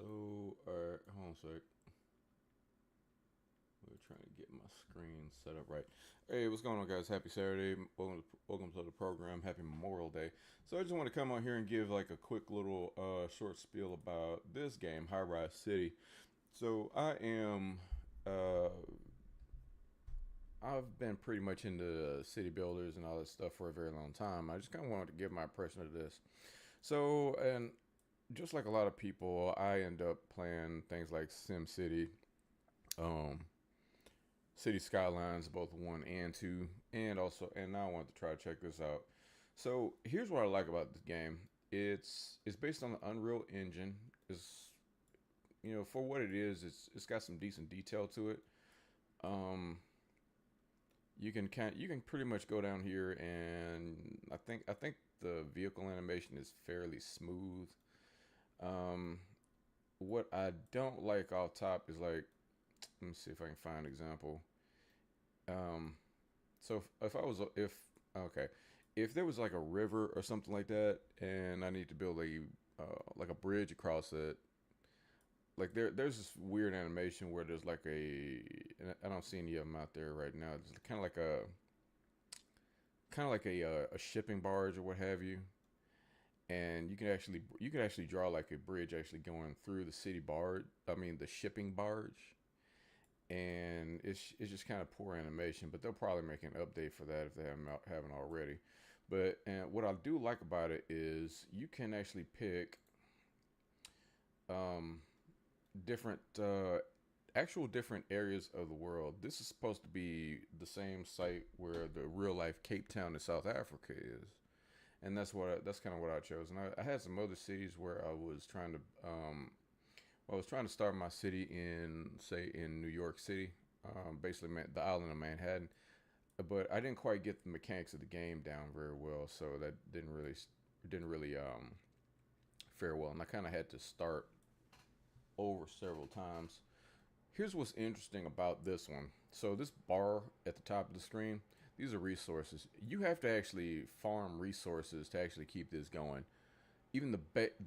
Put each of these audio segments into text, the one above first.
Alright, hold on a sec. We're trying to get my screen set up right. Hey, what's going on, guys? Happy Saturday. Welcome to the program. Happy Memorial Day. So, I just want to come on here and give like a quick little short spiel about this game, High Rise City. So, uh, I've been pretty much into city builders and all that stuff for a very long time. I just kind of wanted to give my impression of this. So, and just like a lot of people, I end up playing things like Sim City, um, City Skylines, both one and two, and now I want to try to check this out. So here's what I like about this game. It's based on the Unreal Engine. It's for what it is, it's got some decent detail to it. Um, you can pretty much go down here, and I think the vehicle animation is fairly smooth. Um, what I don't like off top is like, let me see if I can find an example. Um, so if I was if okay, if there was like a river or something like that, and I need to build a like a bridge across it, like there's this weird animation where there's like and I don't see any of them out there right now. It's kind of like a shipping barge or what have you, and you can actually draw like a bridge actually going through the city barge. I mean the shipping barge, and it's just kind of poor animation. But they'll probably make an update for that if they haven't already. But and what I do like about it is you can actually pick um, different actual different areas of the world. This is supposed to be the same site where the real life Cape Town in South Africa is, and that's kind of what I chose. And I had some other cities where I was trying to start my city in, say, in New York City, basically the island of Manhattan, but I didn't quite get the mechanics of the game down very well, so that didn't really fare well, and I kind of had to start over several times. Here's what's interesting about this one. So this bar at the top of the screen, these are resources. You have to actually farm resources to actually keep this going. Even the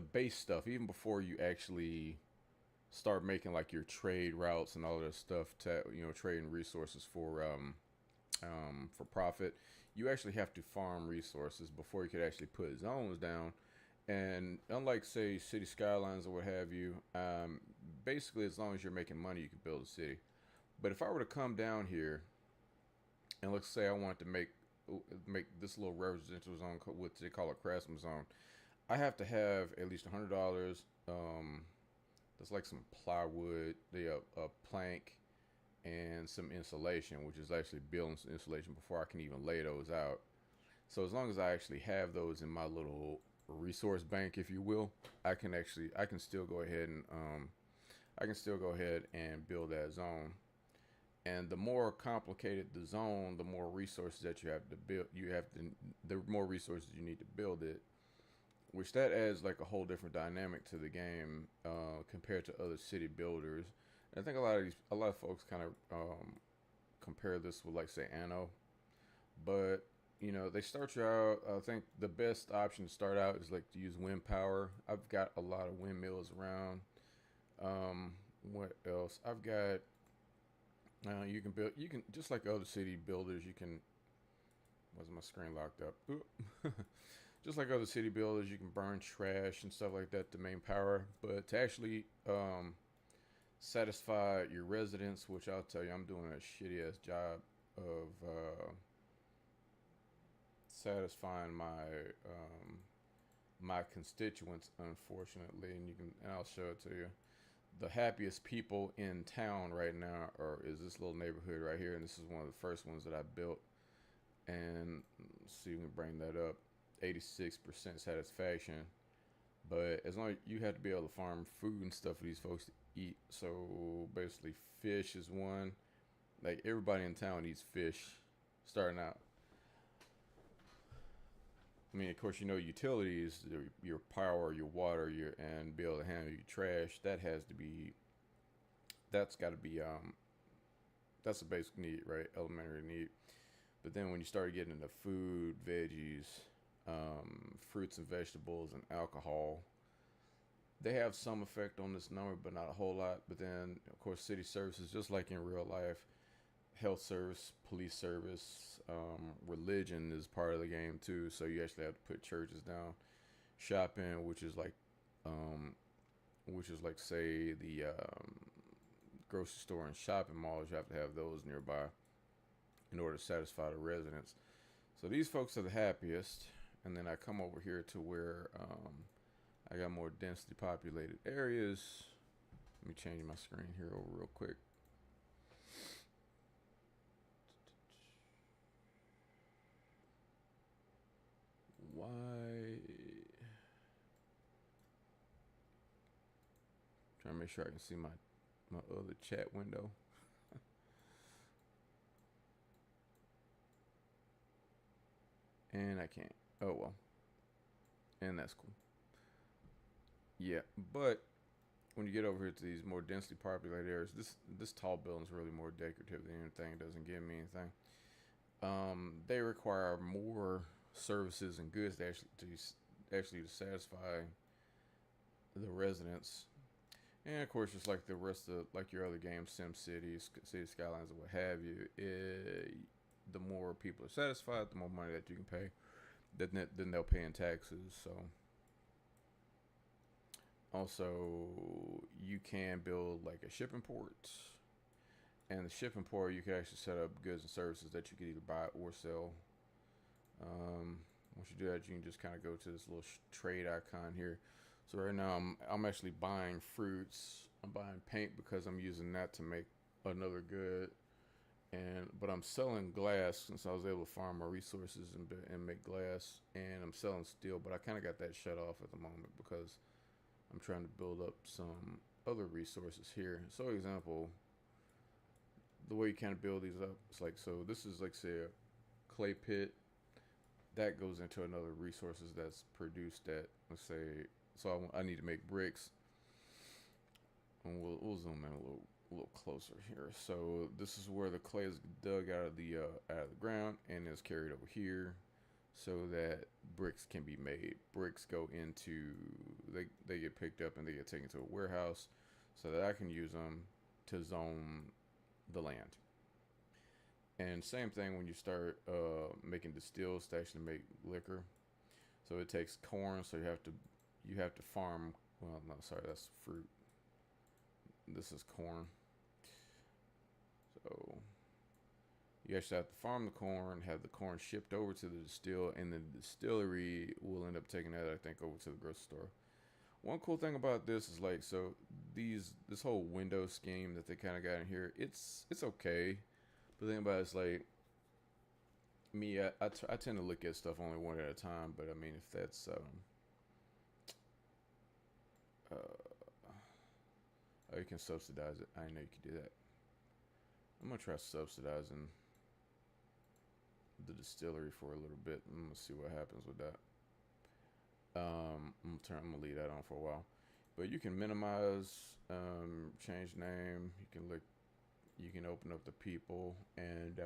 base stuff, even before you actually start making like your trade routes and all of this stuff to trading resources for profit, you actually have to farm resources before you could actually put zones down. And unlike say city skylines or what have you, basically as long as you're making money, you can build a city. But if I were to come down here and let's say I want to make this little residential zone, what they call a craftsman zone, I have to have at least $100. That's like some plywood, a plank, and some insulation, which is actually building some insulation before I can even lay those out. So as long as I actually have those in my little resource bank, if you will, I can still go ahead and build that zone. And the more complicated the zone, the more resources that you have to build. The more resources you need to build it, which that adds like a whole different dynamic to the game compared to other city builders. And I think a lot of folks kind of compare this with like say Anno, but they start you out. I think the best option to start out is like to use wind power. I've got a lot of windmills around. What else? I've got. You can build. You can just like other city builders. You can. Was my screen locked up? Just like other city builders, you can burn trash and stuff like that to main power. But to actually satisfy your residents, which I'll tell you, I'm doing a shitty ass job of satisfying my constituents, unfortunately, and I'll show it to you. The happiest people in town right now is this little neighborhood right here, and this is one of the first ones that I built. And let's see if we can bring that up. 86% satisfaction. But as long as you have to be able to farm food and stuff for these folks to eat. So basically, fish is one. Like everybody in town eats fish starting out. I mean, of course, utilities, your power, your water, and be able to handle your trash. That's got to be, that's a basic need, right? Elementary need. But then when you start getting into food, veggies, fruits and vegetables, and alcohol, they have some effect on this number, but not a whole lot. But then, of course, city services, just like in real life, health service, police service, religion is part of the game too. So you actually have to put churches down. Shopping, um, which is like say the grocery store and shopping malls, you have to have those nearby in order to satisfy the residents. So these folks are the happiest. And then I come over here to where I got more densely populated areas. Let me change my screen here over real quick. Why? Trying to make sure I can see my other chat window. And I can't. Oh well. And that's cool. Yeah, but when you get over here to these more densely populated areas, this tall building is really more decorative than anything. It doesn't give me anything. They require more services and goods to satisfy the residents. And of course, just like the rest of like your other games, Sim City, City Skylines, or what have you, the more people are satisfied, the more money that you can pay. Then they'll pay in taxes. So also you can build like a shipping port, and the shipping port you can actually set up goods and services that you can either buy or sell. Once you do that, you can just kind of go to this little trade icon here. So right now I'm actually buying fruits. I'm buying paint because I'm using that to make another good. But I'm selling glass since I was able to farm my resources and make glass, and I'm selling steel. But I kind of got that shut off at the moment because I'm trying to build up some other resources here. So, example, the way you kind of build these up, it's like so. This is like say a clay pit that goes into another resources that's produced at, let's say, so I need to make bricks, and we'll zoom in a little closer here. So this is where the clay is dug out of the ground and is carried over here, so that bricks can be made. Bricks go into they get picked up and they get taken to a warehouse, so that I can use them to zone the land. And same thing when you start making distills to actually make liquor. So it takes corn, so you have to farm. Well, no, sorry, that's fruit. This is corn. So you actually have to farm the corn, have the corn shipped over to the distill, and the distillery will end up taking that, I think, over to the grocery store. One cool thing about this is like so this whole window scheme that they kind of got in here. It's okay, but the thing about it is like me, I tend to look at stuff only one at a time. But I mean, if that's oh, you can subsidize it. I didn't know you could do that. I'm gonna try subsidizing the distillery for a little bit. I'm gonna see what happens with that. I'm gonna leave that on for a while. But you can minimize, change name. You can look. You can open up the people and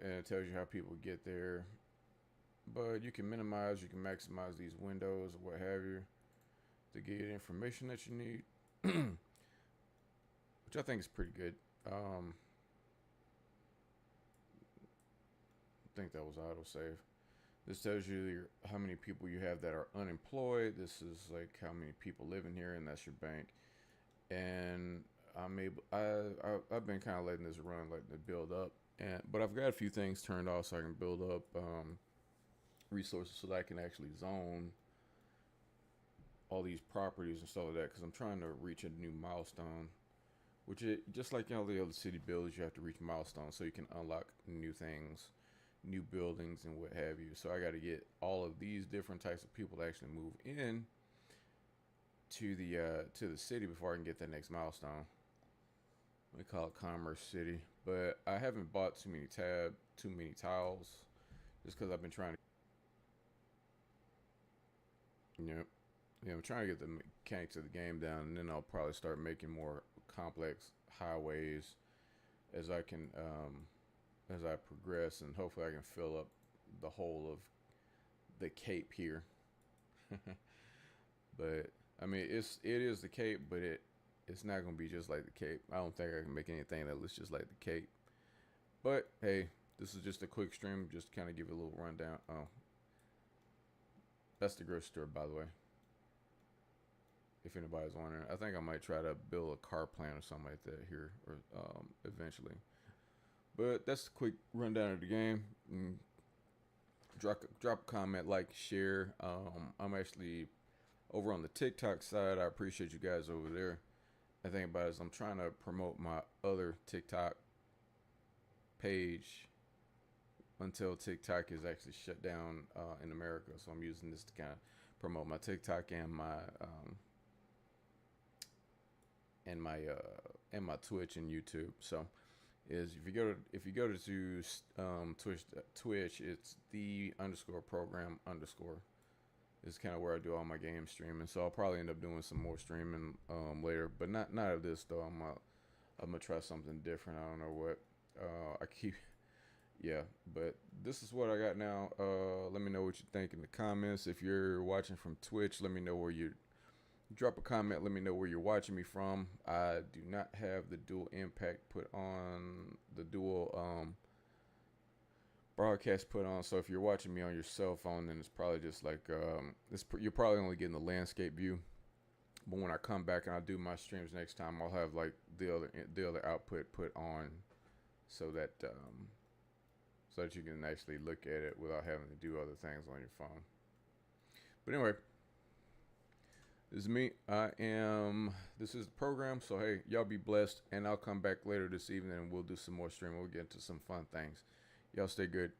and it tells you how people get there. But you can minimize. You can maximize these windows or what have you to get the information that you need, which I think is pretty good. I think that was autosave. This tells you how many people you have that are unemployed. This is like how many people live in here, and that's your bank. And I've been kind of letting this run, letting it build up. But I've got a few things turned off so I can build up resources so that I can actually zone all these properties and stuff like that, because I'm trying to reach a new milestone. Just like all the other city builds, you have to reach milestones so you can unlock new things, new buildings, and what have you. So I got to get all of these different types of people to actually move in to the city before I can get that next milestone. We call it Commerce City, but I haven't bought too many tiles, just because I've been trying to. Yep. Yeah, I'm trying to get the mechanics of the game down, and then I'll probably start making more complex highways as I progress, and hopefully I can fill up the whole of the Cape here. But I mean, it is the Cape, but it's not gonna be just like the Cape. I don't think I can make anything that looks just like the Cape. But hey, this is just a quick stream, just to kind of give you a little rundown. Oh, that's the grocery store, by the way. If anybody's wondering, I think I might try to build a car plant or something like that here, or eventually. But that's a quick rundown of the game. Drop a comment, like, share. I'm actually over on the TikTok side. I appreciate you guys over there. The thing about it is I'm trying to promote my other TikTok page until TikTok is actually shut down in America. So I'm using this to kind of promote my TikTok and my Twitch and YouTube. So is if you go to Twitch, it's the underscore program underscore. Is kind of where I do all my game streaming. So I'll probably end up doing some more streaming later, but not of this though. I'm gonna try something different. I don't know what. I keep Yeah, but this is what I got now. Let me know what you think in the comments. If you're watching from Twitch, let me know where you drop a comment. Let me know where you're watching me from. I do not have the dual impact put on, the dual broadcast put on. So if you're watching me on your cell phone, then it's probably just like you're probably only getting the landscape view. But when I come back and I do my streams next time, I'll have like the other output put on, so that you can actually look at it without having to do other things on your phone. But anyway, this is me. This is the program. So hey, y'all be blessed, and I'll come back later this evening and we'll do some more streaming. We'll get into some fun things. Y'all stay good.